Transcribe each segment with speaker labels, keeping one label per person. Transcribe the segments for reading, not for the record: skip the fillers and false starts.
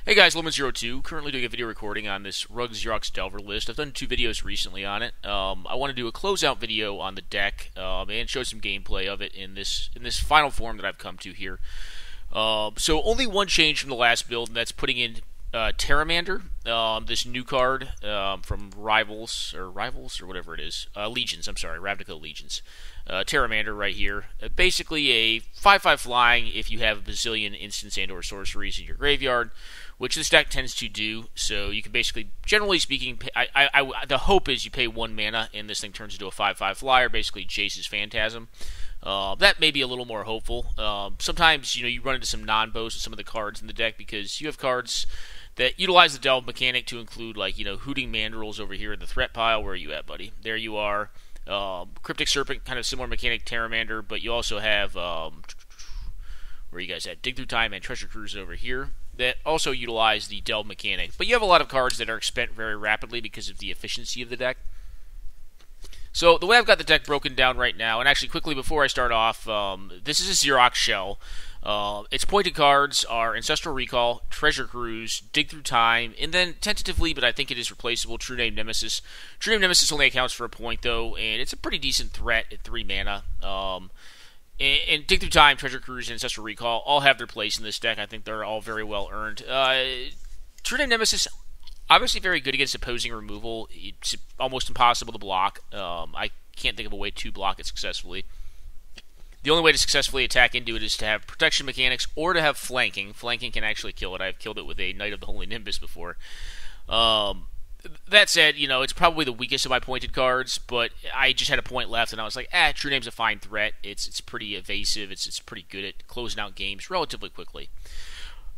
Speaker 1: Hey guys, Lemon02, currently doing a video recording on this RUG Xerox Delver list. I've done 2 videos recently on it. I want to do a closeout video on the deck and show some gameplay of it in this final form that I've come to here. So only one change from the last build, and that's putting in Terramander, this new card from Rivals or whatever it is. Legions, I'm sorry, Ravnica Legions. Terramander right here. Basically a 5/5 flying if you have a bazillion instants and or sorceries in your graveyard, which this deck tends to do. So you can basically, generally speaking, the hope is you pay 1 mana and this thing turns into a 5/5 flyer, basically Jace's Phantasm. That may be a little more hopeful. Sometimes you run into some non-bows with some of the cards in the deck because you have cards that utilize the delve mechanic to include, like, Hooting Mandrills over here in the threat pile. Where are you at, buddy? There you are. Cryptic Serpent, kind of similar mechanic, Terramander, but you also have, where are you guys at? Dig Through Time and Treasure Cruise over here that also utilize the delve mechanic. But you have a lot of cards that are spent very rapidly because of the efficiency of the deck. So the way I've got the deck broken down right now, and actually quickly before I start off, this is a Xerox shell. Its pointed cards are Ancestral Recall, Treasure Cruise, Dig Through Time, and then tentatively, but I think it is replaceable, True Name Nemesis. True Name Nemesis only accounts for a point though, and it's a pretty decent threat at 3 mana. And Dig Through Time, Treasure Cruise, and Ancestral Recall all have their place in this deck. I think they're all very well earned. True Name Nemesis, obviously very good against opposing removal. It's almost impossible to block. I can't think of a way to block it successfully. The only way to successfully attack into it is to have protection mechanics or to have flanking. Flanking can actually kill it. I've killed it with a Knight of the Holy Nimbus before. That said, it's probably the weakest of my pointed cards, but I just had a point left, and I was like, True Name's a fine threat. It's pretty evasive. It's pretty good at closing out games relatively quickly.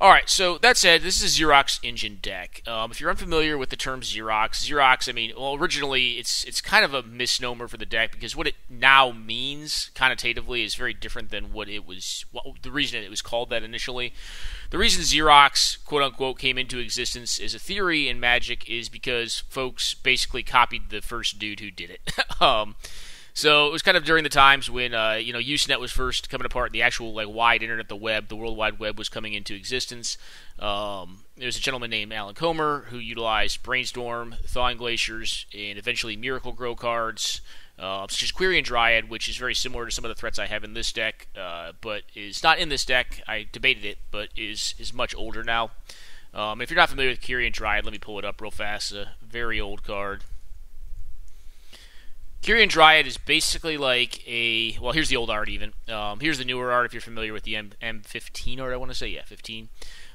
Speaker 1: Alright, so that said, this is a Xerox engine deck. If you're unfamiliar with the term Xerox, I mean, well, originally it's kind of a misnomer for the deck because what it now means connotatively is very different than what it was, the reason it was called that initially. The reason Xerox, quote-unquote, came into existence as a theory in Magic is because folks basically copied the first dude who did it. So it was kind of during the times when Usenet was first coming apart, the actual wide internet, the web, the World Wide Web was coming into existence. There's a gentleman named Alan Comer who utilized Brainstorm, Thawing Glaciers, and eventually Miracle Grow cards, such as Quirion Dryad, which is very similar to some of the threats I have in this deck, but is not in this deck. I debated it, but is much older now. If you're not familiar with Quirion Dryad, let me pull it up real fast. It's a very old card. Quirion Dryad is basically like a... Well, here's the old art even. Here's the newer art if you're familiar with the M15 art, I want to say. Yeah, 15.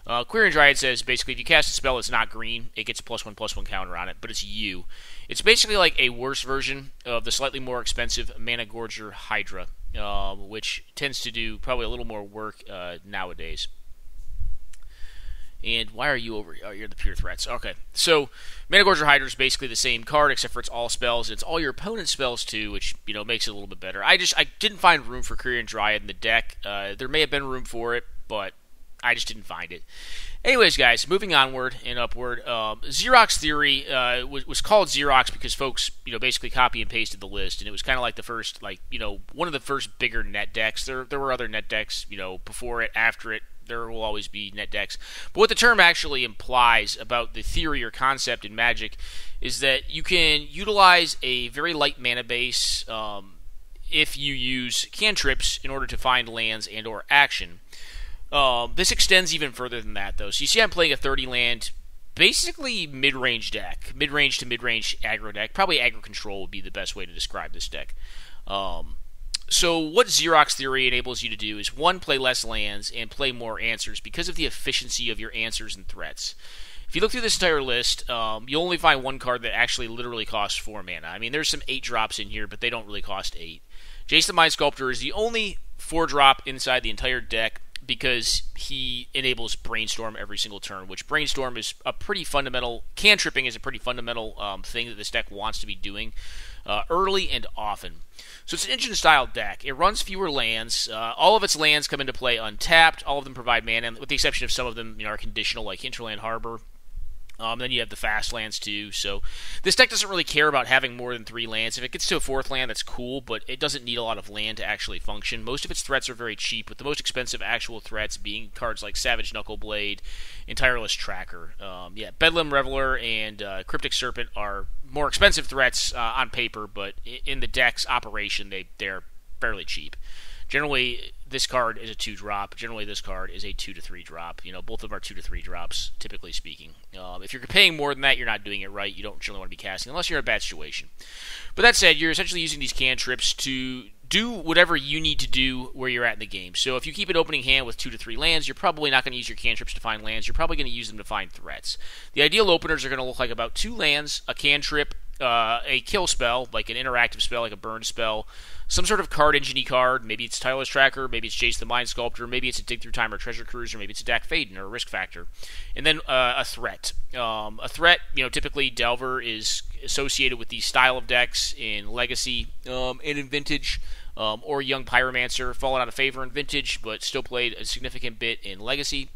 Speaker 1: Quirion Dryad says basically if you cast a spell that's not green, it gets a +1/+1 counter on it, but it's you. It's basically like a worse version of the slightly more expensive Mana Gorger Hydra, which tends to do probably a little more work nowadays. And why are you over here? Oh, you're the pure threats. Okay. So, Mana Gorger Hydra is basically the same card, except for it's all spells, and it's all your opponent's spells too, which, makes it a little bit better. I didn't find room for Quirion Dryad in the deck. There may have been room for it, but I just didn't find it. Anyways, guys, moving onward and upward, Xerox Theory was called Xerox because folks, basically copy and pasted the list, and it was kind of like the first, one of the first bigger net decks. There were other net decks, before it, after it. There will always be net decks. But what the term actually implies about the theory or concept in Magic is that you can utilize a very light mana base if you use cantrips in order to find lands and or action. This extends even further than that, though. So you see I'm playing a 30-land, basically mid-range deck. Mid-range to mid-range aggro deck. Probably aggro control would be the best way to describe this deck. So what Xerox Theory enables you to do is, 1, play less lands, and play more answers because of the efficiency of your answers and threats. If you look through this entire list, you'll only find one card that actually literally costs 4 mana. I mean, there's some 8-drops in here, but they don't really cost 8. Jace the Mind Sculptor is the only 4-drop inside the entire deck because he enables Brainstorm every single turn, which Brainstorm is a pretty fundamental... Cantripping is a pretty fundamental thing that this deck wants to be doing early and often. So it's an engine-style deck. It runs fewer lands. All of its lands come into play untapped. All of them provide mana, with the exception of some of them are conditional, like Hinterland Harbor Then you have the fast lands too. So this deck doesn't really care about having more than 3 lands. If it gets to a 4th land, that's cool, but it doesn't need a lot of land to actually function. Most of its threats are very cheap, with the most expensive actual threats being cards like Savage Knuckleblade and Tireless Tracker. Bedlam Reveler and Cryptic Serpent are more expensive threats on paper, but in the deck's operation, they're fairly cheap. Generally, this card is a 2-drop. Generally, this card is a 2 to 3 drop. Both of them are 2 to 3 drops, typically speaking. If you're paying more than that, you're not doing it right. You don't generally want to be casting, unless you're in a bad situation. But that said, you're essentially using these cantrips to do whatever you need to do where you're at in the game. So if you keep an opening hand with 2 to 3 lands, you're probably not going to use your cantrips to find lands. You're probably going to use them to find threats. The ideal openers are going to look like about 2 lands, a cantrip, a kill spell, like an interactive spell, like a burn spell, some sort of card engine-y card. Maybe it's Tireless Tracker, maybe it's Jace the Mind Sculptor, maybe it's a Dig Through Time or Treasure Cruiser, maybe it's a Dak Faden or a Risk Factor. And then a threat. A threat, typically Delver is associated with these style of decks in Legacy and in Vintage, or Young Pyromancer, fallen out of favor in Vintage, but still played a significant bit in Legacy.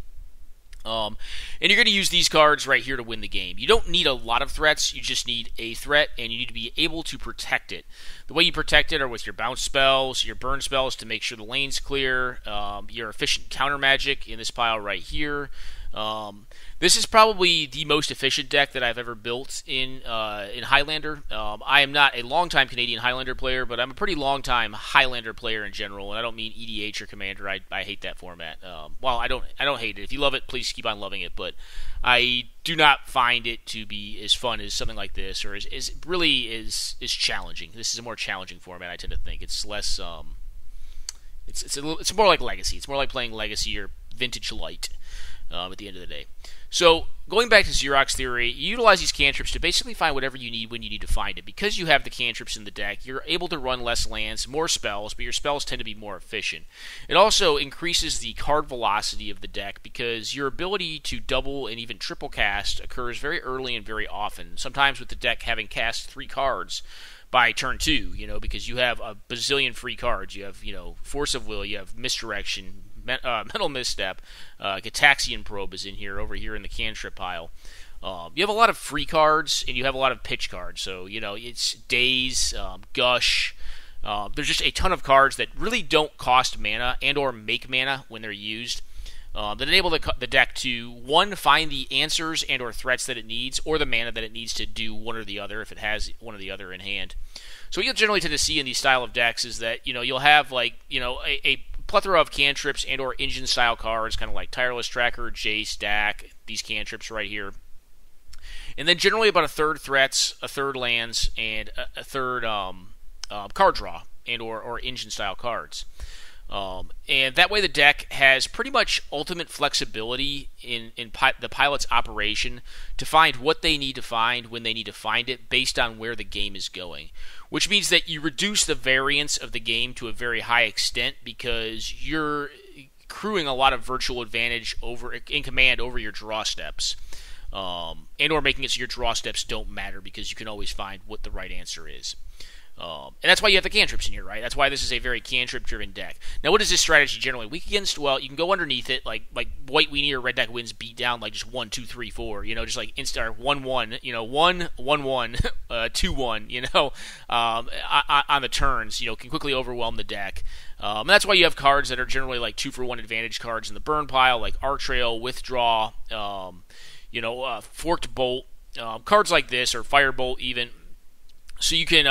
Speaker 1: And you're going to use these cards right here to win the game. You don't need a lot of threats, you just need a threat, and you need to be able to protect it. The way you protect it are with your bounce spells, your burn spells to make sure the lane's clear, your efficient counter magic in this pile right here. This is probably the most efficient deck that I've ever built in Highlander. I am not a long-time Canadian Highlander player, but I'm a pretty long-time Highlander player in general, and I don't mean EDH or Commander. I hate that format. I don't hate it. If you love it, please keep on loving it, but I do not find it to be as fun as something like this, or is really is challenging. This is a more challenging format, I tend to think. It's less it's more like Legacy. It's more like playing Legacy or Vintage Light. At the end of the day. So, going back to Xerox theory, you utilize these cantrips to basically find whatever you need when you need to find it. Because you have the cantrips in the deck, you're able to run less lands, more spells, but your spells tend to be more efficient. It also increases the card velocity of the deck because your ability to double and even triple cast occurs very early and very often, sometimes with the deck having cast 3 cards by turn 2, because you have a bazillion free cards. You have, Force of Will, you have Misdirection, Mental Misstep, Gataxian Probe is in here, over here in the cantrip pile. You have a lot of free cards, and you have a lot of pitch cards. So, it's Daze, Gush. There's just a ton of cards that really don't cost mana and or make mana when they're used. That enable the deck to, 1, find the answers and or threats that it needs, or the mana that it needs to do one or the other if it has one or the other in hand. So what you'll generally tend to see in these style of decks is that, you'll have, a plethora of cantrips and or engine style cards, kind of like Tireless Tracker, Jace, Dak, these cantrips right here. And then generally about a third threats, a third lands, and a third card draw and or engine style cards. And that way the deck has pretty much ultimate flexibility in the pilot's operation to find what they need to find when they need to find it based on where the game is going. Which means that you reduce the variance of the game to a very high extent because you're accruing a lot of virtual advantage in command over your draw steps. And or making it so your draw steps don't matter because you can always find what the right answer is. And that's why you have the cantrips in here, right? That's why this is a very cantrip-driven deck. Now, what is this strategy generally weak against? Well, you can go underneath it, like White Weenie or Red Deck Wins beat down like just 1, 2, 3, 4, just like instant 1, 1, 1, 1, 1, 2, 1, on the turns, can quickly overwhelm the deck. And that's why you have cards that are generally like 2-for-1 advantage cards in the burn pile, like Arc Trail, Withdraw, Forked Bolt, cards like this, or Firebolt even. So you can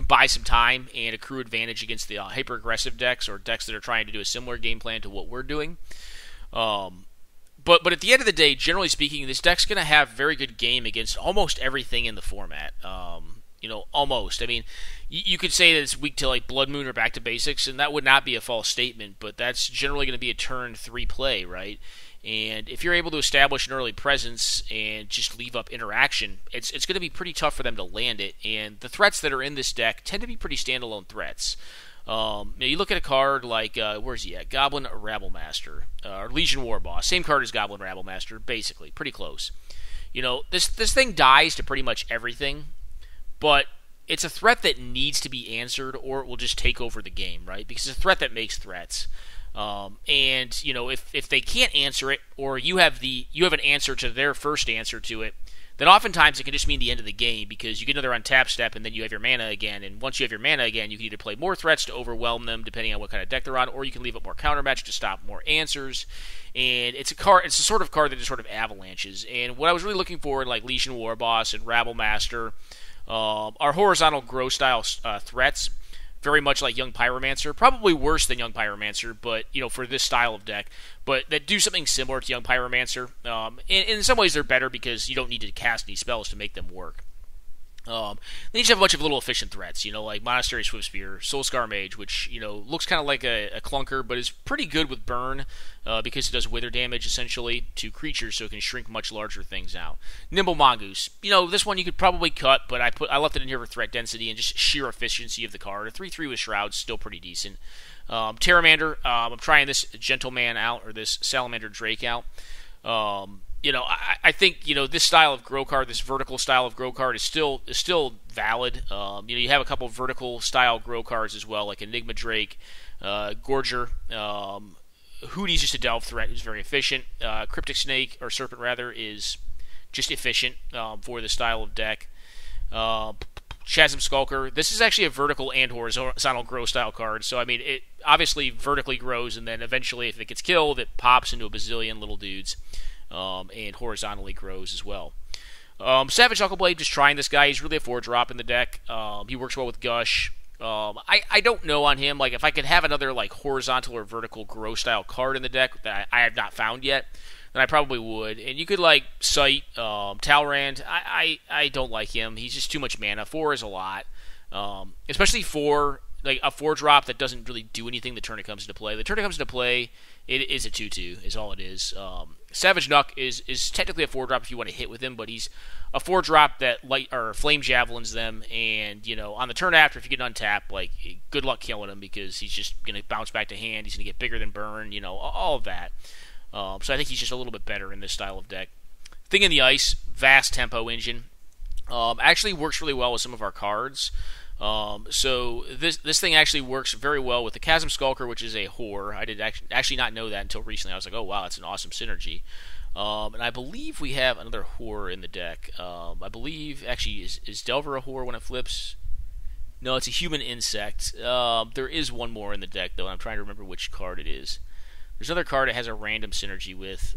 Speaker 1: buy some time and accrue advantage against the hyper-aggressive decks or decks that are trying to do a similar game plan to what we're doing. But at the end of the day, generally speaking, this deck's going to have very good game against almost everything in the format. Almost. I mean, you could say that it's weak to like Blood Moon or Back to Basics, and that would not be a false statement, but that's generally going to be a turn 3 play, right? And if you're able to establish an early presence and just leave up interaction, it's going to be pretty tough for them to land it. And the threats that are in this deck tend to be pretty standalone threats. You look at a card like, where's he at? Goblin Rabblemaster, or Legion Warboss. Same card as Goblin Rabblemaster, basically. Pretty close. This thing dies to pretty much everything, but it's a threat that needs to be answered or it will just take over the game, right? Because it's a threat that makes threats. And if they can't answer it, or you have an answer to their first answer to it, then oftentimes it can just mean the end of the game, because you get another untap step and then you have your mana again. And once you have your mana again, you can either play more threats to overwhelm them, depending on what kind of deck they're on, or you can leave up more countermatch to stop more answers. And it's a sort of card that just sort of avalanches. And what I was really looking for in like Legion Warboss and Rabble Master are horizontal grow style threats. Very much like Young Pyromancer, probably worse than Young Pyromancer, but for this style of deck, but that do something similar to Young Pyromancer. In some ways, they're better because you don't need to cast any spells to make them work. Then you just have a bunch of little efficient threats, like Monastery Swiftspear, Soulscar Mage, which looks kind of like a clunker, but is pretty good with burn because it does wither damage essentially to creatures, so it can shrink much larger things out. Nimble Mongoose, this one you could probably cut, but I left it in here for threat density and just sheer efficiency of the card. A 3/3 with Shroud's still pretty decent. Pteramander, I'm trying this Gentleman out, or this Salamander Drake out. I think this style of grow card, this vertical style of grow card, is still valid. You have a couple of vertical style grow cards as well, like Enigma Drake, Gorger. Hootie's just a delve threat who's very efficient. Cryptic Snake, or Serpent rather, is just efficient for the style of deck. Chasm Skulker. This is actually a vertical and horizontal grow style card. So it obviously vertically grows, and then eventually, if it gets killed, it pops into a bazillion little dudes. And horizontally grows as well. Savage Knuckleblade, just trying this guy. He's really a 4-drop in the deck. He works well with Gush. I don't know on him. Like, if I could have another like horizontal or vertical grow style card in the deck that I have not found yet, then I probably would. And you could like Sight, Talrand. I don't like him. He's just too much mana. 4 is a lot, especially for like a 4-drop that doesn't really do anything the turn it comes into play. The turn it comes into play, it is a 2/2 is all it is. Savage Knuck is technically a 4-drop if you want to hit with him, but he's a 4-drop that flame javelins them, and on the turn after, if you get untap, like, good luck killing him, because he's just gonna bounce back to hand. He's gonna get bigger than burn, all of that. So I think he's just a little bit better in this style of deck. Thing in the Ice, vast tempo engine, actually works really well with some of our cards. So this thing actually works very well with the Chasm Skulker, which is a whore. I did actually not know that until recently. I was like, oh wow, that's an awesome synergy. And I believe we have another whore in the deck. I believe, actually, is Delver a whore when it flips? No, it's a human insect. There is one more in the deck, though, and I'm trying to remember which card it is. There's another card it has a random synergy with.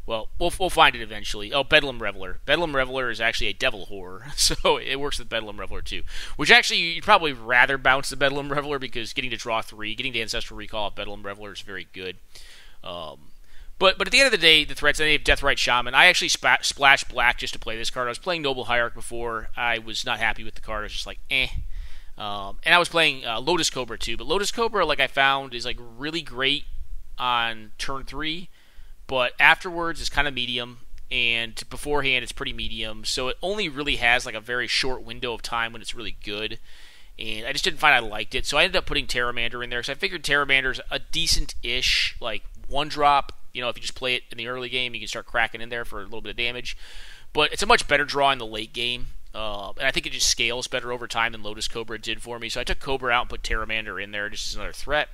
Speaker 1: Well, we'll find it eventually. Oh, Bedlam Reveler. Bedlam Reveler is actually a devil whore, so it works with Bedlam Reveler too. Which actually, you'd probably rather bounce the Bedlam Reveler, because getting to draw 3, getting to Ancestral Recall of Bedlam Reveler is very good. But at the end of the day, the threats, they have Deathrite Shaman. I actually splashed black just to play this card. I was playing Noble Hierarch before. I was not happy with the card. I was just like, eh. And I was playing Lotus Cobra too. But Lotus Cobra, like I found, is like really great on turn 3. But afterwards, it's kind of medium, and beforehand, it's pretty medium. So it only really has like a very short window of time when it's really good. And I just didn't find I liked it, so I ended up putting Pteramander in there. So I figured Pteramander's a decent-ish, like, 1-drop. If you just play it in the early game, you can start cracking in there for a little bit of damage. But it's a much better draw in the late game. And I think it just scales better over time than Lotus Cobra did for me. So I took Cobra out and put Pteramander in there just as another threat.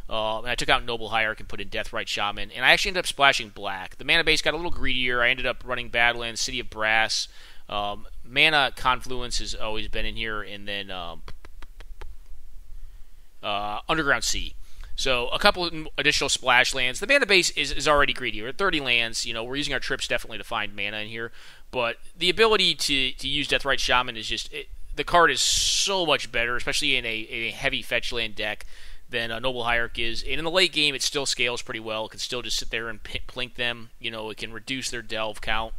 Speaker 1: And I took out Noble Hierarch and put in Deathrite Shaman. And I actually ended up splashing black. The mana base got a little greedier. I ended up running Badlands, City of Brass. Mana Confluence has always been in here. And then Underground Sea. So a couple of additional splash lands. The mana base is already greedy. We're at 30 lands. We're using our trips definitely to find mana in here. But the ability to use Deathrite Shaman is just... the card is so much better, especially in a heavy fetch land deck, than a Noble Hierarch is. And in the late game, it still scales pretty well. It can still just sit there and plink them. It can reduce their delve count.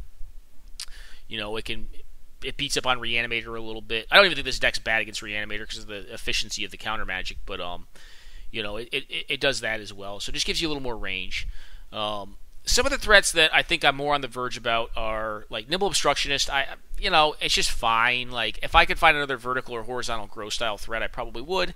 Speaker 1: It beats up on Reanimator a little bit. I don't even think this deck's bad against Reanimator because of the efficiency of the counter magic, but it does that as well. So it just gives you a little more range. Some of the threats that I think I'm more on the verge about are like Nimble Obstructionist. It's just fine. Like, if I could find another vertical or horizontal grow style threat, I probably would.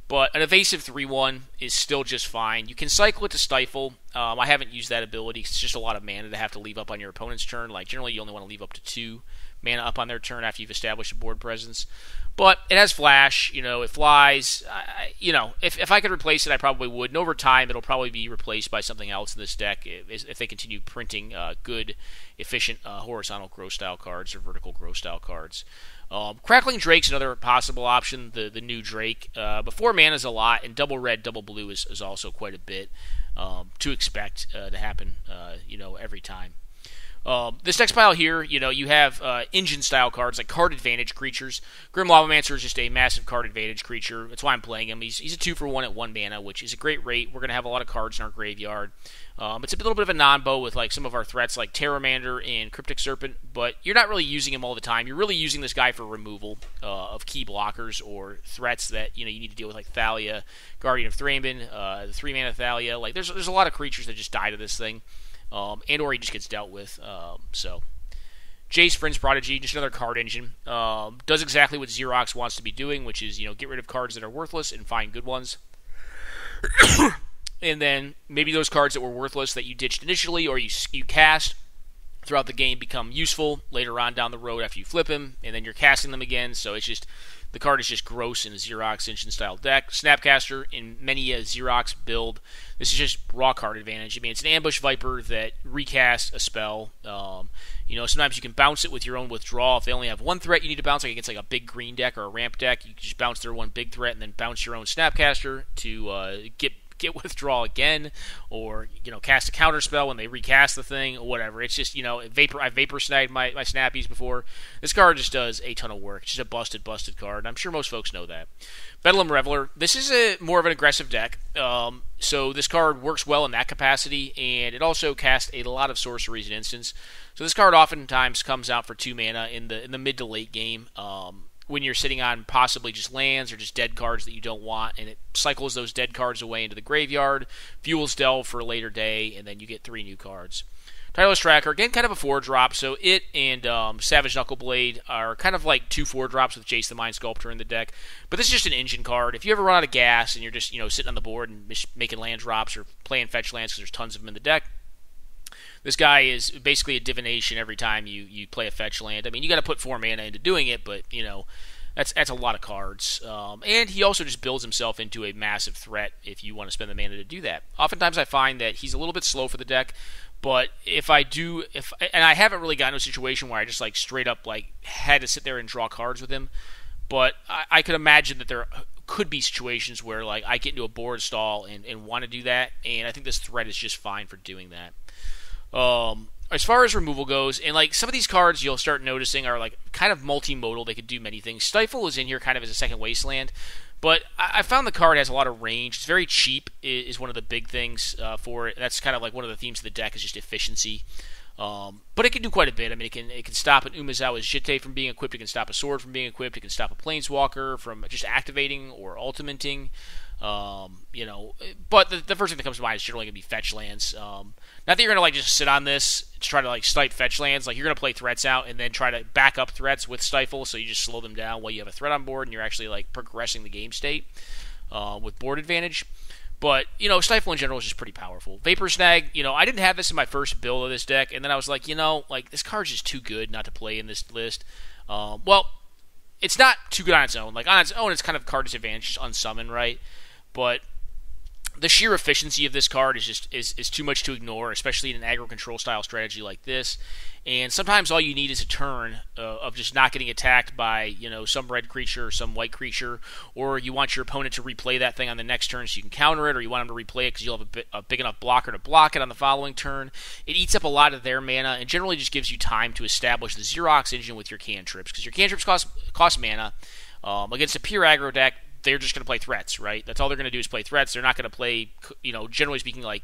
Speaker 1: But an evasive 3/1 is still just fine. You can cycle it to Stifle. I haven't used that ability. It's just a lot of mana to have to leave up on your opponent's turn. Like, generally, you only want to leave up to 2 mana up on their turn after you've established a board presence. But it has flash, it flies. If I could replace it, I probably would. And over time, it'll probably be replaced by something else in this deck if they continue printing good, efficient horizontal growth style cards or vertical growth style cards. Crackling Drake's another possible option, the new Drake. But 4 mana is a lot, and double red, double blue is also quite a bit to expect to happen, every time. This next pile here, you have engine-style cards, like card advantage creatures. Grim Lavamancer is just a massive card advantage creature. That's why I'm playing him. He's a 2-for-1 at 1 mana, which is a great rate. We're going to have a lot of cards in our graveyard. It's a little bit of a non-bow with like some of our threats like Terramander and Cryptic Serpent, but you're not really using him all the time. You're really using this guy for removal of key blockers or threats that you need to deal with, like Thalia, Guardian of Thraben, the 3-mana Thalia. Like there's a lot of creatures that just die to this thing. And/or he just gets dealt with. Jace, Friend's Prodigy, just another card engine. Does exactly what Xerox wants to be doing, which is, get rid of cards that are worthless and find good ones. And then maybe those cards that were worthless that you ditched initially or you cast throughout the game become useful later on down the road after you flip him, and then you're casting them again. So it's just, the card is just gross in a Xerox engine-style deck. Snapcaster in many a Xerox build. This is just raw card advantage. I mean, it's an Ambush Viper that recasts a spell. Sometimes you can bounce it with your own withdrawal. If they only have one threat you need to bounce, like against like a big green deck or a ramp deck, you can just bounce their one big threat and then bounce your own Snapcaster to get withdrawal again, or cast a counter spell when they recast the thing, or whatever. It's just I've vapor snagged my snappies before. This card just does a ton of work. It's just a busted card. I'm sure most folks know that. Bedlam Reveler. This is more of an aggressive deck, so this card works well in that capacity, and it also casts a lot of sorceries and instants. So this card oftentimes comes out for 2 mana in the mid to late game. When you're sitting on possibly just lands or just dead cards that you don't want, and it cycles those dead cards away into the graveyard, fuels Delve for a later day, and then you get 3 new cards. Tireless Tracker, again, kind of a 4-drop, so it and Savage Knuckleblade are kind of like 2 4-drops with Jace the Mind Sculptor in the deck, but this is just an engine card. If you ever run out of gas and you're just sitting on the board and making land drops or playing fetch lands because there's tons of them in the deck, this guy is basically a divination every time you play a fetch land. I mean, you got to put 4 mana into doing it, but that's a lot of cards. And he also just builds himself into a massive threat if you want to spend the mana to do that. Oftentimes, I find that he's a little bit slow for the deck, but and I haven't really gotten to a situation where I just like straight up like had to sit there and draw cards with him. But I could imagine that there could be situations where like I get into a board stall and want to do that, and I think this threat is just fine for doing that. As far as removal goes, and like some of these cards you'll start noticing are like kind of multimodal. They could do many things. Stifle is in here kind of as a second wasteland, but I found the card has a lot of range. It's very cheap is one of the big things for it. That's kind of like one of the themes of the deck is just efficiency. But it can do quite a bit. I mean, it can stop an Umezawa's Jitte from being equipped. It can stop a sword from being equipped. It can stop a Planeswalker from just activating or ultimating. But the first thing that comes to mind is generally going to be fetch lands. Not that you're going to like just sit on this to try to like snipe fetch lands. Like you're going to play threats out and then try to back up threats with Stifle, so you just slow them down while you have a threat on board and you're actually like progressing the game state with board advantage. But, Stifle in general is just pretty powerful. Vapor Snag, I didn't have this in my first build of this deck, and then I was like, this card's just too good not to play in this list. It's not too good on its own. Like, on its own, it's kind of card disadvantage, just unsummon, right? But the sheer efficiency of this card is just is too much to ignore, especially in an aggro control style strategy like this. And sometimes all you need is a turn of just not getting attacked by some red creature or some white creature, or you want your opponent to replay that thing on the next turn so you can counter it, or you want them to replay it because you'll have a big enough blocker to block it on the following turn. It eats up a lot of their mana and generally just gives you time to establish the Xerox engine with your cantrips, because your cantrips cost mana. Against a pure aggro deck, they're just going to play threats, right? That's all they're going to do is play threats. They're not going to play, generally speaking, like,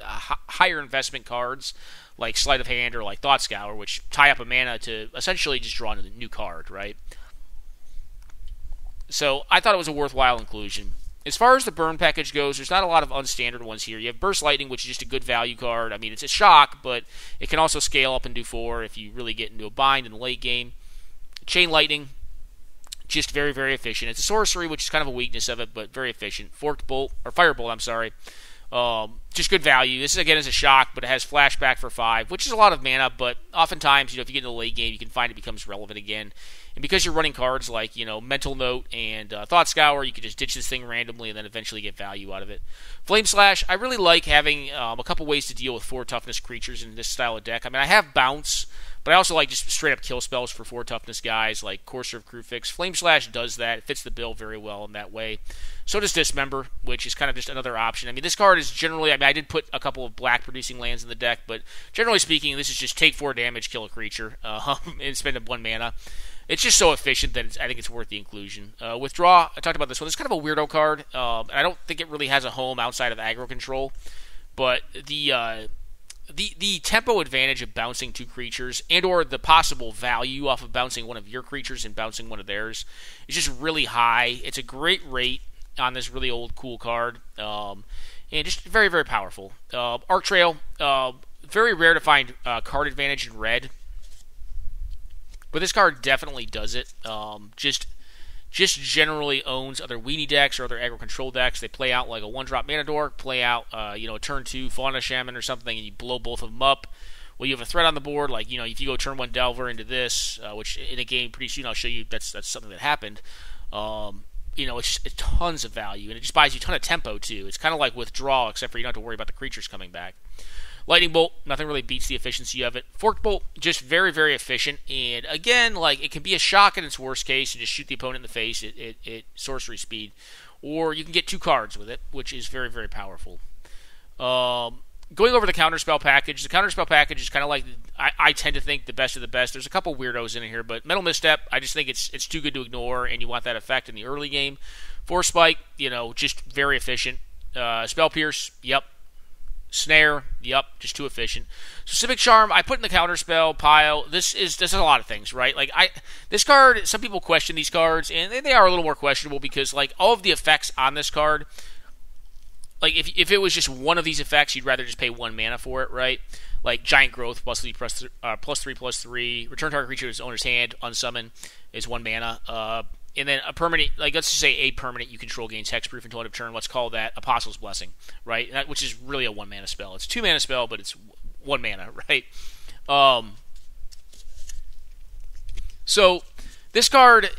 Speaker 1: higher investment cards like Sleight of Hand or like Thought Scour, which tie up a mana to essentially just draw a new card, right? So I thought it was a worthwhile inclusion. As far as the burn package goes, there's not a lot of unstandard ones here. You have Burst Lightning, which is just a good value card. I mean, it's a shock, but it can also scale up and do 4 if you really get into a bind in the late game. Chain Lightning, just very, very efficient. It's a sorcery, which is kind of a weakness of it, but very efficient. Forked Bolt, or Firebolt, I'm sorry. just good value. This, again, is a shock, but it has flashback for 5, which is a lot of mana, but oftentimes, if you get into the late game, you can find it becomes relevant again. And because you're running cards like, Mental Note and Thought Scour, you can just ditch this thing randomly and then eventually get value out of it. Flame Slash, I really like having a couple ways to deal with 4 toughness creatures in this style of deck. I mean, I have Bounce, but I also like just straight up kill spells for 4 toughness guys like Courser of Crewfix. Flame Slash does that. It fits the bill very well in that way. So does Dismember, which is kind of just another option. I mean, this card is generally, I did put a couple of black producing lands in the deck, but generally speaking, this is just take 4 damage, kill a creature, and spend 1 mana. It's just so efficient that I think it's worth the inclusion. Withdraw, I talked about this one. It's kind of a weirdo card. And I don't think it really has a home outside of aggro control. But the tempo advantage of bouncing 2 creatures and or the possible value off of bouncing one of your creatures and bouncing one of theirs is just really high. It's a great rate on this really old cool card. And just very, very powerful. Arc Trail, very rare to find card advantage in red. But this card definitely does it. Just generally owns other weenie decks or other aggro control decks. They play out like a 1-drop Mana Dork, play out a turn 2 Fauna Shaman or something, and you blow both of them up. Well, you have a threat on the board, like if you go turn 1 Delver into this, which in a game pretty soon I'll show you that's something that happened. It's tons of value, and it just buys you a ton of tempo too. It's kind of like Withdraw, except for you don't have to worry about the creatures coming back. Lightning Bolt, nothing really beats the efficiency of it. Forked Bolt, just very, very efficient. And again, it can be a shock in its worst case and just shoot the opponent in the face at sorcery speed. Or you can get 2 cards with it, which is very, very powerful. Going over the Counterspell package, the Counterspell package is kind of like, I tend to think, the best of the best. There's a couple weirdos in here, but Metal Misstep, I just think it's too good to ignore, and you want that effect in the early game. Force Spike, just very efficient. Spell Pierce, yep. Snare, yep, just too efficient. So Civic Charm, I put in the Counterspell pile. This is a lot of things, right? This card, some people question these cards, and they are a little more questionable because all of the effects on this card, if it was just one of these effects, you'd rather just pay 1 mana for it, right? Like Giant Growth +3/+3. Return target creature to its owner's hand, unsummon is 1 mana. And then a permanent, let's just say a permanent you control gains hexproof until end of turn. Let's call that Apostle's Blessing, right? Which is really a 1 mana spell. It's 2 mana spell, but it's 1 mana, right? So this card,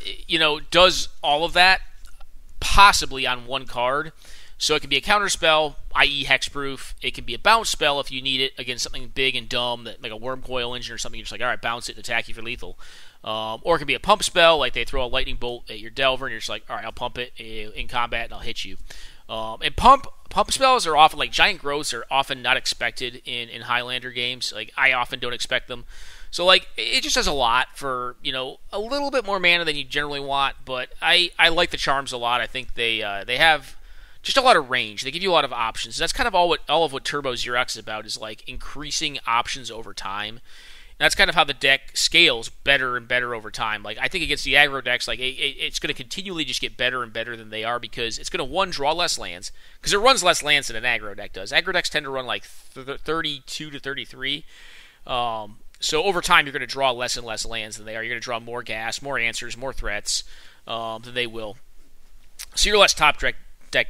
Speaker 1: does all of that possibly on 1 card. So it can be a counter spell, i.e. hexproof. It can be a bounce spell if you need it against something big and dumb, like a Worm Coil Engine or something. You're just all right, bounce it and attack you for lethal. Or it can be a pump spell, like they throw a lightning bolt at your Delver, and you're just like, all right, I'll pump it in combat and I'll hit you. And pump spells are often, Giant Growths are often not expected in Highlander games. I often don't expect them. So, it just does a lot for, a little bit more mana than you generally want, but I like the charms a lot. I think they have just a lot of range. They give you a lot of options. That's kind of all of what Turbo Xerox is about, is increasing options over time. And that's kind of how the deck scales better and better over time. I think against the aggro decks, it's going to continually just get better and better than they are because it's going to, draw less lands. Because it runs less lands than an aggro deck does. Aggro decks tend to run 32 to 33. So over time, you're going to draw less and less lands than they are. You're going to draw more gas, more answers, more threats than they will. So you're less top deck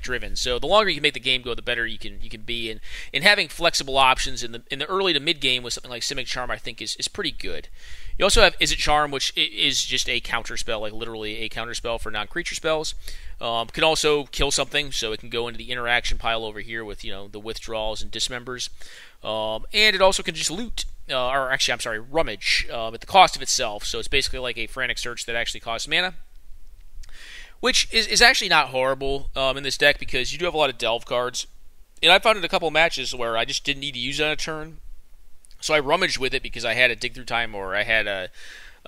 Speaker 1: driven. So the longer you can make the game go, the better you can be. And having flexible options in the early to mid game with something like Simic Charm, I think is pretty good. You also have Izzet Charm, which is just a counter spell, literally a counter spell for non-creature spells. Can also kill something, so it can go into the interaction pile over here with the withdrawals and dismembers. And it also can just loot, rummage at the cost of itself. So it's basically like a frantic search that actually costs mana, which is actually not horrible in this deck because you do have a lot of delve cards. And I found in a couple of matches where I just didn't need to use it on a turn. So I rummaged with it because I had a Dig Through Time, or I had a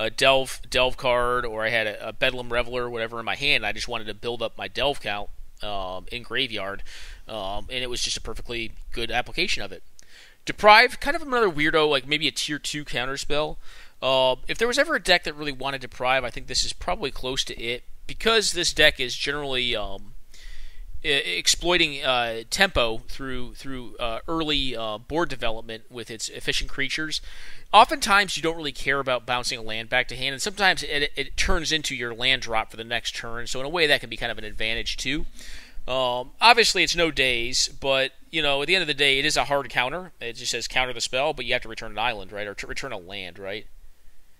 Speaker 1: delve card, or I had a Bedlam Reveler, whatever, in my hand. I just wanted to build up my delve count in graveyard. And it was just a perfectly good application of it. Deprive, kind of another weirdo, maybe a tier 2 counterspell. If there was ever a deck that really wanted Deprive, I think this is probably close to it. Because this deck is generally exploiting tempo through early board development with its efficient creatures, oftentimes you don't really care about bouncing a land back to hand, and sometimes it turns into your land drop for the next turn, so in a way that can be kind of an advantage too. Obviously, it's no days, but at the end of the day, it is a hard counter. It just says counter the spell, but you have to return an island, right, or to return a land, right?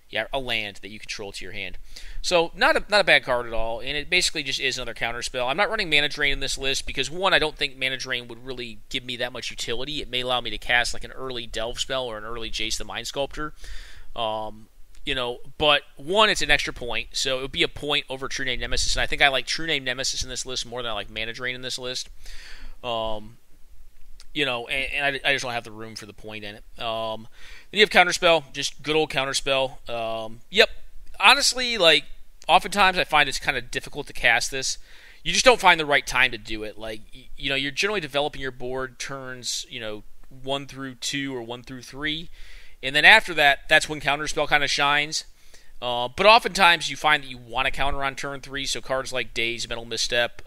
Speaker 1: Yeah, a land that you control to your hand. So not a bad card at all, and it basically just is another counter spell. I'm not running Mana Drain in this list because, one, I don't think Mana Drain would really give me that much utility. It may allow me to cast like an early Delve spell or an early Jace the Mind Sculptor. But one, it's an extra point, so it would be a point over True Name Nemesis, and I think I like True Name Nemesis in this list more than I like Mana Drain in this list. And I just don't have the room for the point in it. Then you have Counterspell, just good old Counterspell. Yep. Honestly, like, oftentimes I find it's kind of difficult to cast this. You just don't find the right time to do it. Like, you're generally developing your board turns, 1 through 2 or 1 through 3. And then after that, that's when Counterspell kind of shines. But oftentimes you find that you want to counter on turn 3, so cards like Daze, Mental Misstep,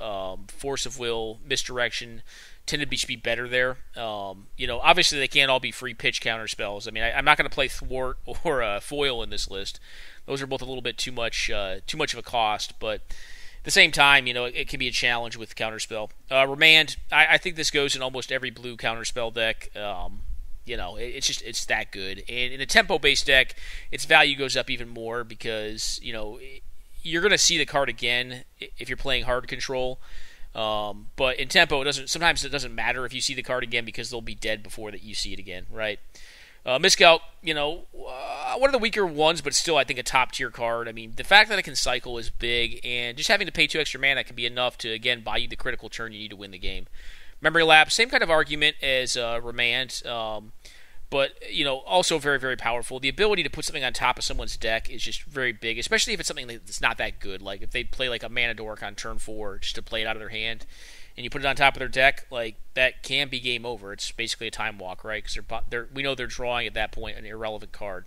Speaker 1: Force of Will, Misdirection tend to be better there. Obviously they can't all be free pitch counter spells. I mean, I'm not going to play Thwart or Foil in this list. Those are both a little bit too much of a cost, but at the same time, it can be a challenge with counterspell. Remand, I think this goes in almost every blue counterspell deck. It's that good. And in a tempo-based deck, its value goes up even more because, you're going to see the card again if you're playing hard control. But in tempo, sometimes it doesn't matter if you see the card again because they'll be dead before that you see it again, right? Miscalc, one of the weaker ones, but still I think a top-tier card. I mean, the fact that it can cycle is big, and just having to pay 2 extra mana can be enough to, again, buy you the critical turn you need to win the game. Memory Lapse, same kind of argument as Remand, but also very, very powerful. The ability to put something on top of someone's deck is just very big, especially if it's something that's not that good. Like if they play like a Mana Dork on turn 4 just to play it out of their hand, and you put it on top of their deck, like that can be game over. It's basically a time walk, right? Because we know they're drawing at that point an irrelevant card.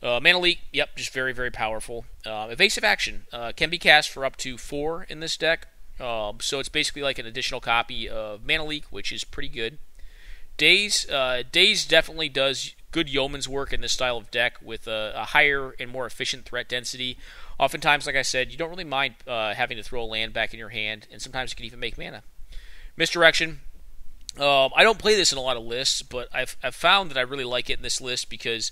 Speaker 1: Mana Leak, yep, just very, very powerful. Evasive Action can be cast for up to 4 in this deck. So it's basically like an additional copy of Mana Leak, which is pretty good. Daze definitely does good yeoman's work in this style of deck with a higher and more efficient threat density. Oftentimes, like I said, you don't really mind having to throw a land back in your hand, and sometimes you can even make mana. Misdirection. I don't play this in a lot of lists, but I've found that I really like it in this list because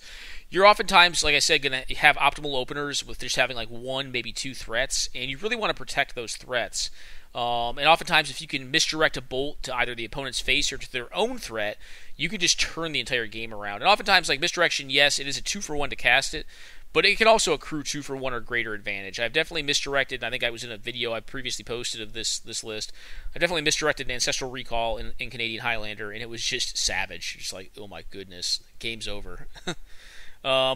Speaker 1: you're oftentimes, like I said, going to have optimal openers with just having like 1, maybe 2 threats, and you really want to protect those threats. And oftentimes, if you can misdirect a bolt to either the opponent's face or to their own threat, you can just turn the entire game around. And oftentimes, like misdirection, yes, it is a 2-for-1 to cast it, but it can also accrue 2-for-1 or greater advantage. I've definitely misdirected, and I think I was in a video I previously posted of this list. I definitely misdirected an Ancestral Recall in Canadian Highlander, and it was just savage. Just like, oh my goodness, game's over.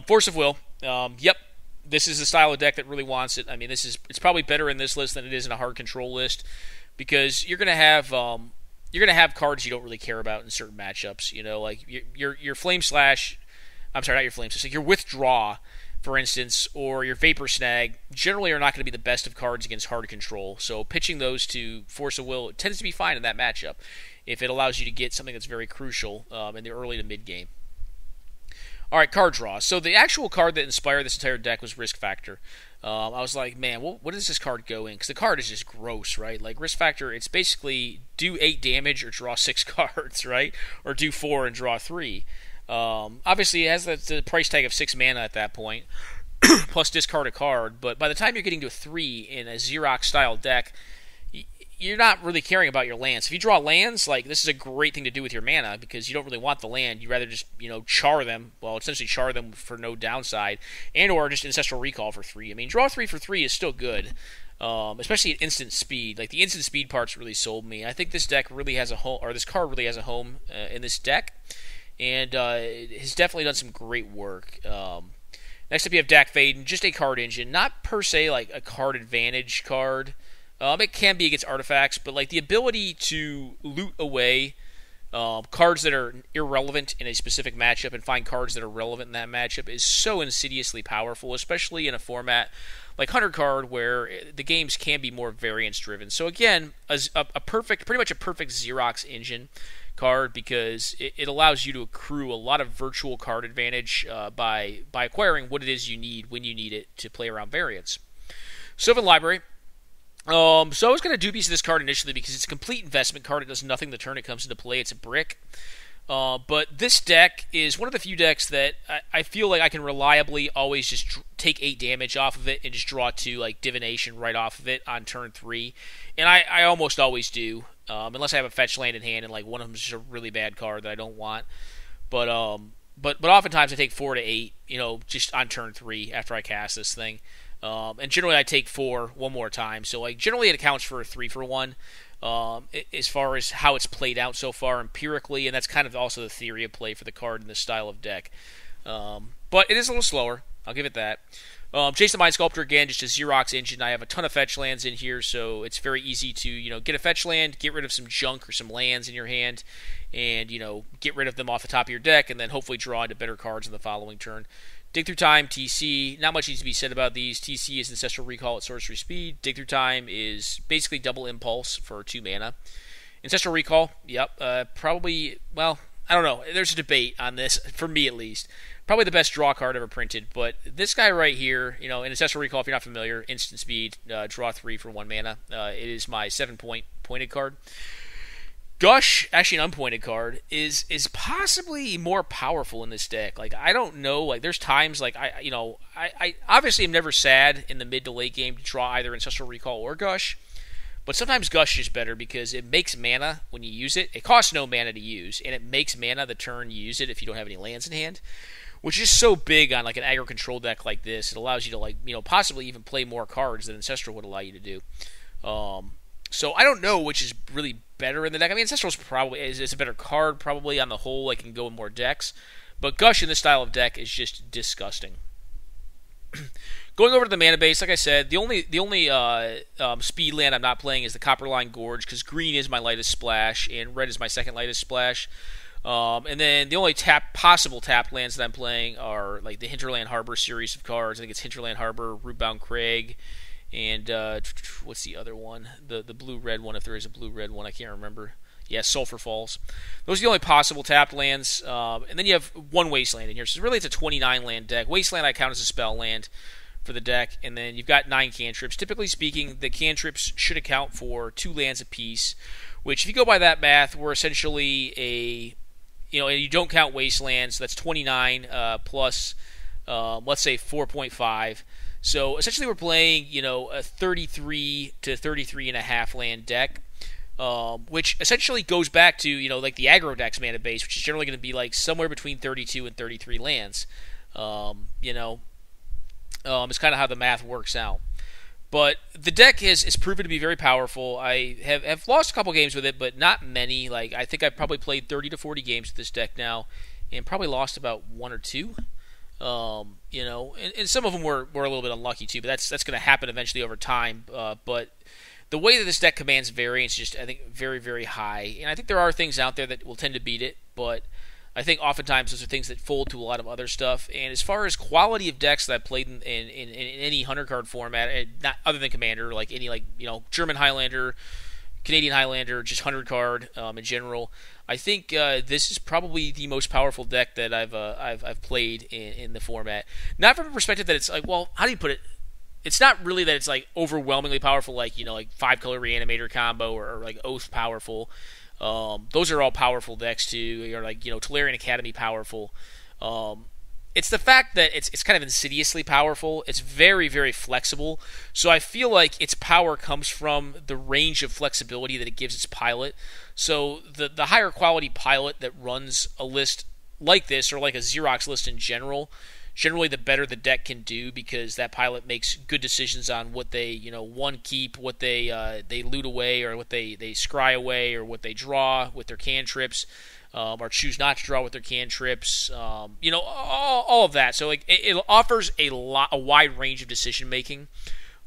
Speaker 1: Force of Will. Yep. This is the style of deck that really wants it. I mean, it's probably better in this list than it is in a hard control list because you're gonna have cards you don't really care about in certain matchups. Like your Flame Slash. I'm sorry, not your Flame Slash. Like your Withdraw, for instance, or your Vapor Snag generally are not going to be the best of cards against hard control. So pitching those to Force of Will tends to be fine in that matchup if it allows you to get something that's very crucial in the early to mid game. All right, card draw. So the actual card that inspired this entire deck was Risk Factor. I was like, man, what does this card go in? Because the card is just gross, right? Like Risk Factor, it's basically do 8 damage or draw 6 cards, right? Or do 4 and draw 3. Obviously, it has the price tag of 6 mana at that point, plus discard a card. But by the time you're getting to 3 in a Xerox style deck, you're not really caring about your lands. If you draw lands, like this is a great thing to do with your mana because you don't really want the land. You'd rather just char them. Well, essentially char them for no downside, and or just Ancestral Recall for 3. I mean, draw 3 for 3 is still good, especially at instant speed. Like the instant speed parts really sold me. I think this deck really has a home, or this card really has a home in this deck, and has definitely done some great work. Next up, you have Dak Faden, just a card engine, not per se like a card advantage card. It can be against artifacts, but like the ability to loot away cards that are irrelevant in a specific matchup and find cards that are relevant in that matchup is so insidiously powerful, especially in a format like 100 card where the games can be more variance driven. So again, pretty much a perfect Xerox engine card because it allows you to accrue a lot of virtual card advantage by acquiring what it is you need when you need it to play around variance. Sylvan Library. So I was kind of dubious of this card initially because it's a complete investment card. It does nothing the turn it comes into play. It's a brick. But this deck is one of the few decks that I feel like I can reliably always just take 8 damage off of it and just draw 2 like divination right off of it on turn 3. And I almost always do, unless I have a fetch land in hand and like one of them is just a really bad card that I don't want. But oftentimes I take 4 to 8, just on turn 3 after I cast this thing. And generally I take 4 one more time. So like generally it accounts for a 3 for 1. As far as how it's played out so far empirically, and that's kind of also the theory of play for the card in this style of deck. But it is a little slower, I'll give it that. Chase the Mind Sculptor, again, just a Xerox engine. I have a ton of fetch lands in here, so it's very easy to, get a fetch land, get rid of some junk or some lands in your hand, and, get rid of them off the top of your deck, and then hopefully draw into better cards in the following turn. Dig Through Time, TC, not much needs to be said about these. TC is Ancestral Recall at Sorcery Speed. Dig Through Time is basically double Impulse for 2 mana. Ancestral Recall, yep, probably, well, I don't know. There's a debate on this, for me at least. Probably the best draw card ever printed, but this guy right here, in Ancestral Recall, if you're not familiar, instant speed, draw 3 for 1 mana. It is my 7-point pointed card. Gush, actually an unpointed card, is possibly more powerful in this deck. Like, I don't know, like, there's times, like, I obviously am never sad in the mid to late game to draw either Ancestral Recall or Gush, but sometimes Gush is better because it makes mana when you use it. It costs no mana to use, and it makes mana the turn you use it if you don't have any lands in hand, which is so big on, like, an aggro control deck like this. It allows you to, like, possibly even play more cards than Ancestral would allow you to do. So I don't know which is really better in the deck. I mean, Ancestral's probably is a better card, probably on the whole. I can go in more decks, but Gush in this style of deck is just disgusting. Going over to the mana base, like I said, the only speed land I'm not playing is the Copperline Gorge because green is my lightest splash and red is my second lightest splash. And then the only possible tapped lands that I'm playing are like the Hinterland Harbor series of cards. I think it's Hinterland Harbor, Rootbound Crag. And what's the other one? The blue-red one, if there is a blue-red one. I can't remember. Yeah, Sulphur Falls. Those are the only possible tapped lands. And then you have one Wasteland in here. So really it's a 29-land deck. Wasteland I count as a spell land for the deck. And then you've got 9 cantrips. Typically speaking, the cantrips should account for 2 lands apiece, which if you go by that math, we're essentially and you don't count Wasteland, so that's 29 plus, let's say, 4.5. So essentially we're playing, a 33 to 33.5 land deck, which essentially goes back to, like the aggro deck's mana base, which is generally going to be like somewhere between 32 and 33 lands. It's kind of how the math works out. But the deck is proven to be very powerful. I have lost a couple games with it, but not many. Like I think I've probably played 30 to 40 games with this deck now, and probably lost about 1 or 2. And some of them were a little bit unlucky too, but that's going to happen eventually over time. But the way that this deck commands variance is just, I think, very, very high. And I think there are things out there that will tend to beat it, but I think oftentimes those are things that fold to a lot of other stuff. And as far as quality of decks that I've played in any 100 card format, not other than Commander, like any German Highlander, Canadian Highlander, just 100 card in general, I think this is probably the most powerful deck that I've played in the format. Not from a perspective that it's like, well, how do you put it? It's not really that it's like overwhelmingly powerful, like 5-color Reanimator combo or like Oath powerful. Those are all powerful decks too. Or like Tolarian Academy powerful. It's the fact that it's kind of insidiously powerful. It's very, very flexible. So I feel like its power comes from the range of flexibility that it gives its pilot. So the higher quality pilot that runs a list like this, or like a Xerox list in generally the better the deck can do, because that pilot makes good decisions on what they keep, what they loot away, or what they scry away, or what they draw with their cantrips. Or choose not to draw with their cantrips, all of that. So like it offers a wide range of decision making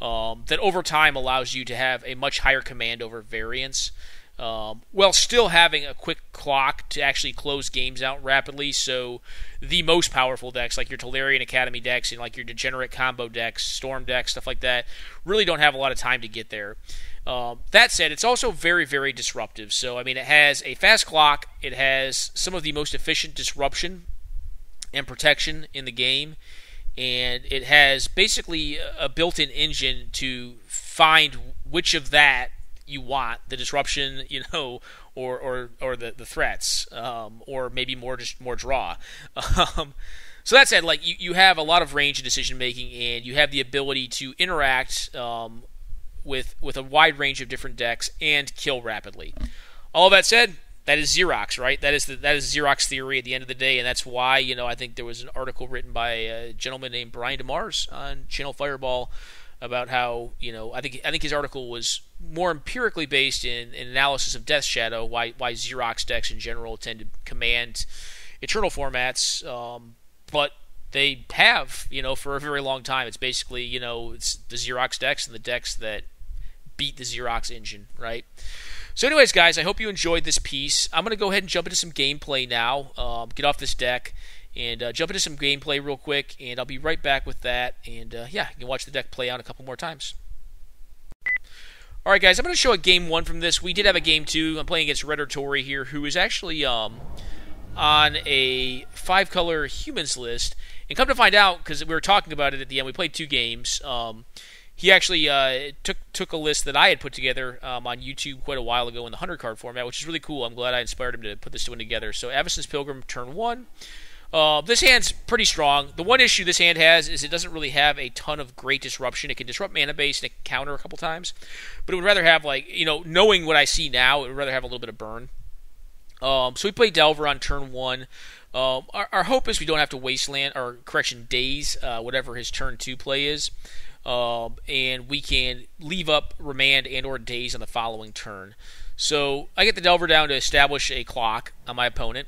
Speaker 1: that over time allows you to have a much higher command over variance, while still having a quick clock to actually close games out rapidly. So the most powerful decks, like your Tolarian Academy decks and like your Degenerate combo decks, Storm decks, stuff like that, really don't have a lot of time to get there. That said, it's also very, very disruptive. So, I mean, it has a fast clock. It has some of the most efficient disruption and protection in the game. and it has basically a built-in engine to find which of that you want, the disruption, or the threats, or maybe more draw. So that said, like you have a lot of range in decision making, and you have the ability to interact with a wide range of different decks and kill rapidly. All of that said, that is Xerox, right? That is Xerox theory at the end of the day, and that's why I think there was an article written by a gentleman named Brian DeMars on Channel Fireball about how I think his article was more empirically based in analysis of Death Shadow, why Xerox decks in general tend to command Eternal formats, but they have for a very long time. It's basically it's the Xerox decks and the decks that beat the Xerox engine, right? So anyways, guys, I hope you enjoyed this piece. I'm going to go ahead and jump into some gameplay now, get off this deck, and jump into some gameplay real quick, and I'll be right back with that. And you can watch the deck play out a couple more times. Alright, guys, I'm going to show a Game 1 from this. We did have a Game 2. I'm playing against Redder Tory here, who is actually on a 5-color humans list. And come to find out, because we were talking about it at the end, we played 2 games. He actually took a list that I had put together on YouTube quite a while ago in the 100-card format, which is really cool. I'm glad I inspired him to put this one together. So Avacyn's Pilgrim, turn 1. This hand's pretty strong. The one issue this hand has is it doesn't really have a ton of great disruption. It can disrupt mana base and it can counter a couple times. But it would rather have, knowing what I see now, it would rather have a little bit of burn. So we play Delver on turn 1. Our hope is we don't have to wasteland, or correction, daze, whatever his turn 2 play is. And we can leave up Remand and or daze on the following turn. So I get the Delver down to establish a clock on my opponent.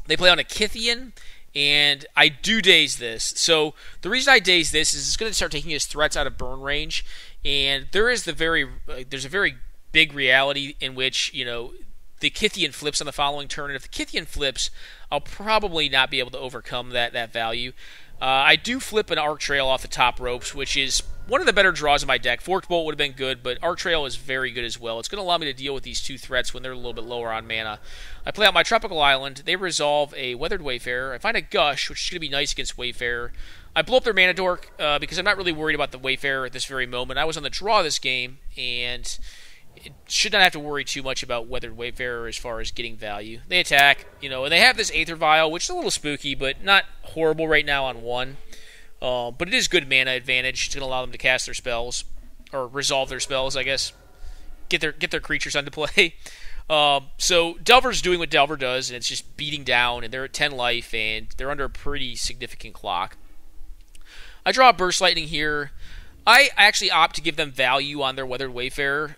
Speaker 1: They play on a Kythian, and I do daze this. So the reason I daze this is it's going to start taking his threats out of burn range, and there's a very big reality in which the Kythian flips on the following turn, and if the Kythian flips, I'll probably not be able to overcome that value. I do flip an Arc Trail off the top ropes, which is one of the better draws in my deck. Forked Bolt would have been good, but Arc Trail is very good as well. It's going to allow me to deal with these 2 threats when they're a little bit lower on mana. I play out my Tropical Island. They resolve a Weathered Wayfarer. I find a Gush, which is going to be nice against Wayfarer. I blow up their Mana Dork because I'm not really worried about the Wayfarer at this very moment. I was on the draw this game, and should not have to worry too much about Weathered Wayfarer as far as getting value. They attack, and they have this Aether Vial, which is a little spooky, but not horrible right now on 1. But it is good mana advantage. It's going to allow them to cast their spells, or resolve their spells, I guess. Get their creatures onto play. So Delver's doing what Delver does, and it's just beating down, and they're at 10 life, and they're under a pretty significant clock. I draw a Burst Lightning here. I actually opt to give them value on their Weathered Wayfarer.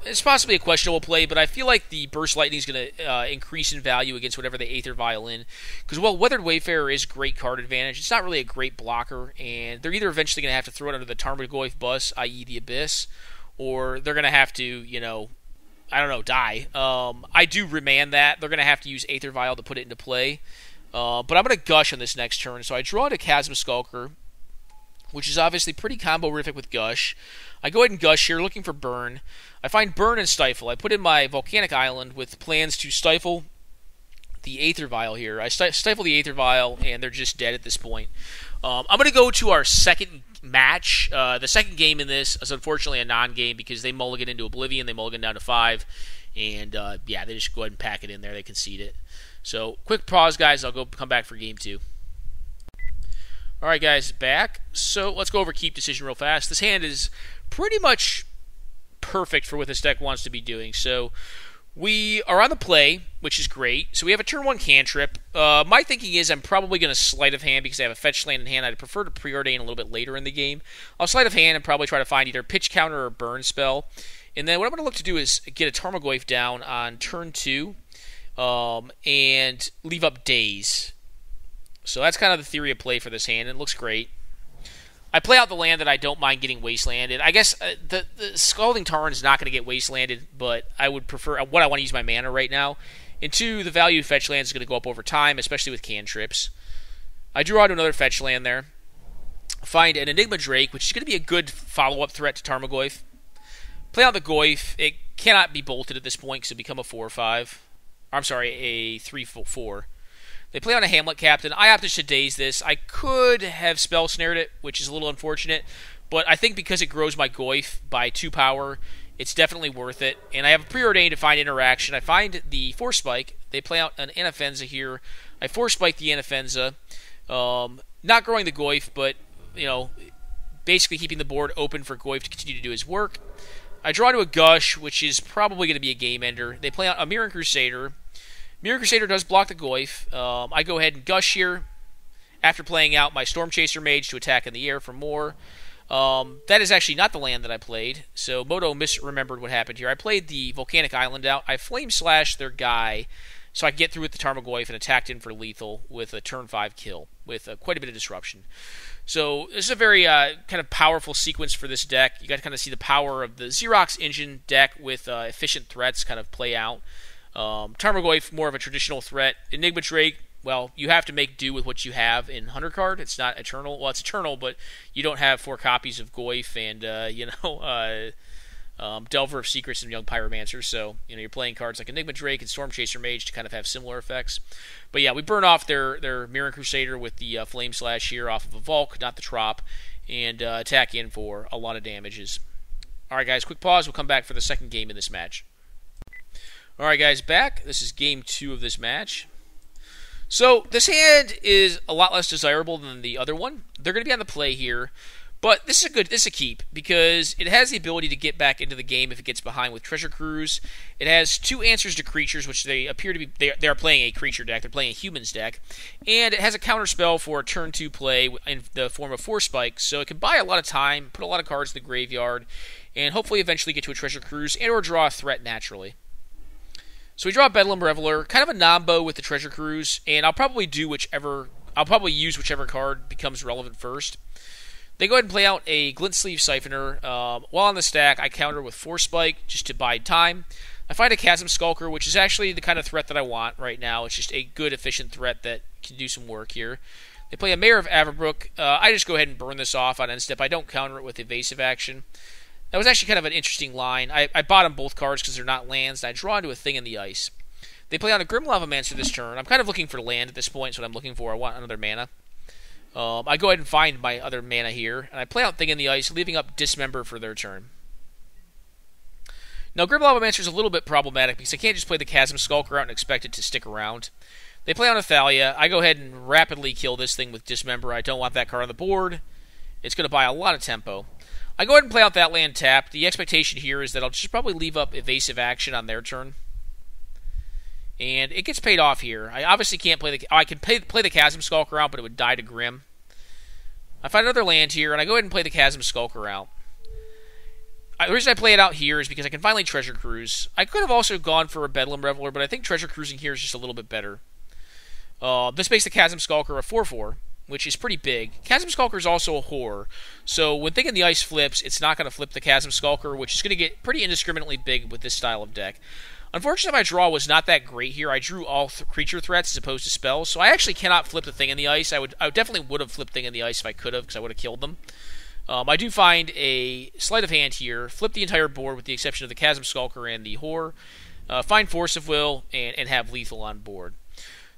Speaker 1: It's possibly a questionable play, but I feel like the Burst Lightning is going to increase in value against whatever they Aether Vial in. Because, Weathered Wayfarer is great card advantage. It's not really a great blocker, and they're either eventually going to have to throw it under the Tarmogoyf bus, i.e. the Abyss, or they're going to have to, die. I do remand that. They're going to have to use Aether Vial to put it into play. But I'm going to Gush on this next turn, so I draw to Chasm Skulker, which is obviously pretty combo-rific with Gush. I go ahead and Gush here, looking for Burn. I find Burn and Stifle. I put in my Volcanic Island with plans to stifle the Aether Vial here. I stifle the Aether Vial, and they're just dead at this point. I'm going to go to our second match. The second game in this is unfortunately a non-game because they mulligan into Oblivion. They mulligan down to 5, and they just go ahead and pack it in there. They concede it. So, quick pause, guys. I'll come back for Game 2. Alright guys, back. So let's go over Keep Decision real fast. This hand is pretty much perfect for what this deck wants to be doing. So we are on the play, which is great. So we have a turn 1 cantrip. My thinking is I'm probably going to Sleight of Hand because I have a fetch land in hand. I'd prefer to preordain a little bit later in the game. I'll Sleight of Hand and probably try to find either Pitch Counter or Burn spell. And then what I'm going to look to do is get a Tarmogoyf down on turn 2 and leave up Daze. So that's kind of the theory of play for this hand. It looks great. I play out the land that I don't mind getting wastelanded. I guess the Scalding Tarn is not going to get wastelanded, but I would prefer what I want to use my mana right now. And 2, the value of fetch lands is going to go up over time, especially with cantrips. I draw out another fetch land there. Find an Enigma Drake, which is going to be a good follow-up threat to Tarmogoyf. Play out the Goyf. It cannot be bolted at this point because it become a 4/5. I'm sorry, a 3/4. They play on a Hamlet Captain. I opted to daze this. I could have spell snared it, which is a little unfortunate, but I think because it grows my Goyf by 2 power, it's definitely worth it. And I have a preordained to find interaction. I find the Force Spike. They play out an Anafenza here. I Force Spike the Anafenza. Not growing the Goyf, but, basically keeping the board open for Goyf to continue to do his work. I draw to a Gush, which is probably going to be a game ender. They play out a Mirror Crusader. Mirror Crusader does block the Goyf. I go ahead and Gush here after playing out my Storm Chaser Mage to attack in the air for more. That is actually not the land that I played, so Moto misremembered what happened here. I played the Volcanic Island out. I Flame Slashed their guy so I could get through with the Tarmogoyf and attacked in for lethal with a turn 5 kill with quite a bit of disruption. So this is a very kind of powerful sequence for this deck. You got to kind of see the power of the Xerox engine deck with efficient threats kind of play out. Tarmogoyf, more of a traditional threat. Enigma Drake, well, you have to make do with what you have in Hunter card. It's not eternal. Well, it's eternal, but you don't have 4 copies of Goyf and, Delver of Secrets and Young Pyromancer. So, you're playing cards like Enigma Drake and Storm Chaser Mage to kind of have similar effects. But yeah, we burn off their Mirror Crusader with the Flame Slash here off of a Volk, not the Trop, and attack in for a lot of damages. Alright, guys, quick pause. We'll come back for the second game in this match. Alright, guys, back. This is game 2 of this match. So, this hand is a lot less desirable than the other one. They're going to be on the play here. But this is a keep, because it has the ability to get back into the game if it gets behind with Treasure Cruise. It has 2 answers to creatures, which they appear to be... They are playing a creature deck. They're playing a humans deck. And it has a counter spell for a turn 2 play in the form of Force Spike, so it can buy a lot of time, put a lot of cards in the graveyard, and hopefully eventually get to a Treasure Cruise and or draw a threat naturally. So we draw a Bedlam Reveler, kind of a Nombo with the Treasure Cruise, and I'll probably use whichever card becomes relevant first. They go ahead and play out a Glint Sleeve Siphoner. While on the stack, I counter with Force Spike just to bide time. I find a Chasm Skulker, which is actually the kind of threat that I want right now. It's just a good, efficient threat that can do some work here. They play a Mayor of Averbrook. I just go ahead and burn this off on end step. I don't counter it with evasive action. That was actually kind of an interesting line. I bottom both cards because they're not lands, and I draw into a Thing in the Ice. They play on a Grim Lavamancer this turn. I'm kind of looking for land at this point, so what I'm looking for. I want another mana. I go ahead and find my other mana here, and I play out Thing in the Ice, leaving up Dismember for their turn. Now, Grim Lavamancer is a little bit problematic because I can't just play the Chasm Skulker out and expect it to stick around. They play on Athalia. I go ahead and rapidly kill this thing with Dismember. I don't want that card on the board. It's going to buy a lot of tempo. I go ahead and play out that land tapped. The expectation here is that I'll just probably leave up evasive action on their turn. And it gets paid off here. I obviously can't play the... I can play the Chasm Skulker out, but it would die to Grim. I find another land here, and I go ahead and play the Chasm Skulker out. The reason I play it out here is because I can finally Treasure Cruise. I could have also gone for a Bedlam Reveler, but I think Treasure Cruising here is just a little bit better. This makes the Chasm Skulker a 4/4, which is pretty big. Chasm Skulker is also a horror, so when Thing in the Ice flips, it's not going to flip the Chasm Skulker, which is going to get pretty indiscriminately big with this style of deck. Unfortunately, my draw was not that great here. I drew all creature threats as opposed to spells, so I actually cannot flip the Thing in the Ice. I definitely would have flipped Thing in the Ice if I could have, because I would have killed them. I do find a Sleight of Hand here, flip the entire board with the exception of the Chasm Skulker and the Horror, find Force of Will, and have Lethal on board.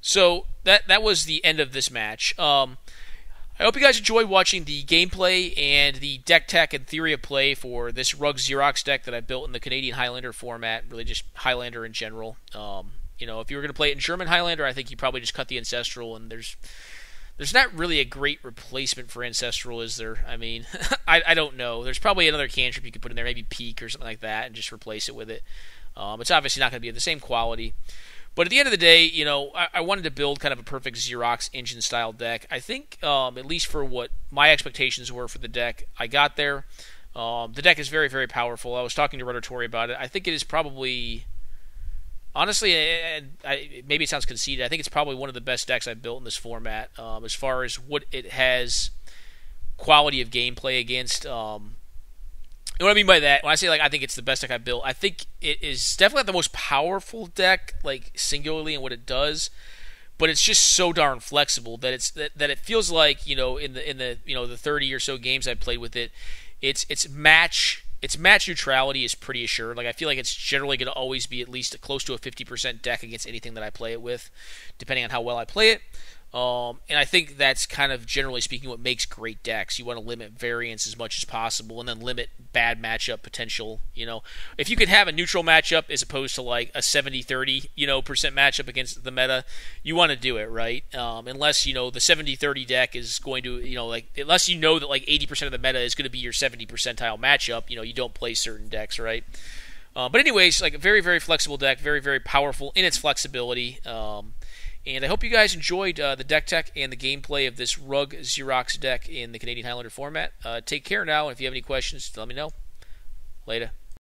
Speaker 1: So that was the end of this match. I hope you guys enjoyed watching the gameplay and the deck tech and theory of play for this RUG Xerox deck that I built in the Canadian Highlander format, really just Highlander in general. If you were going to play it in German Highlander, I think you probably just cut the Ancestral, and there's not really a great replacement for Ancestral, is there? I mean, I don't know. There's probably another cantrip you could put in there, maybe Peak or something like that, and just replace it with it. It's obviously not going to be of the same quality. But at the end of the day, I wanted to build kind of a perfect Xerox engine-style deck. I think, at least for what my expectations were for the deck, I got there. The deck is very, very powerful. I was talking to Rotatory about it. I think it is probably... Honestly, maybe it sounds conceited. I think it's probably one of the best decks I've built in this format as far as what it has quality of gameplay against. What I mean by that, when I say I think it's the best deck I've built, I think it is definitely not the most powerful deck, singularly in what it does, but it's just so darn flexible that it feels like in the 30 or so games I've played with it, it's match its match neutrality is pretty assured. Like I feel like it's generally going to always be at least close to a 50% deck against anything that I play it with, depending on how well I play it. And I think that's kind of, generally speaking, what makes great decks. You want to limit variance as much as possible and then limit bad matchup potential. If you could have a neutral matchup as opposed to like a 70-30, percent matchup against the meta, you want to do it, right? Unless, the 70-30 deck is going to, unless you know that like 80% of the meta is going to be your 70 percentile matchup, you don't play certain decks, right? But anyways, like a very, very flexible deck, very, very powerful in its flexibility. And I hope you guys enjoyed the deck tech and the gameplay of this RUG Xerox deck in the Canadian Highlander format. Take care now, and if you have any questions, let me know. Later.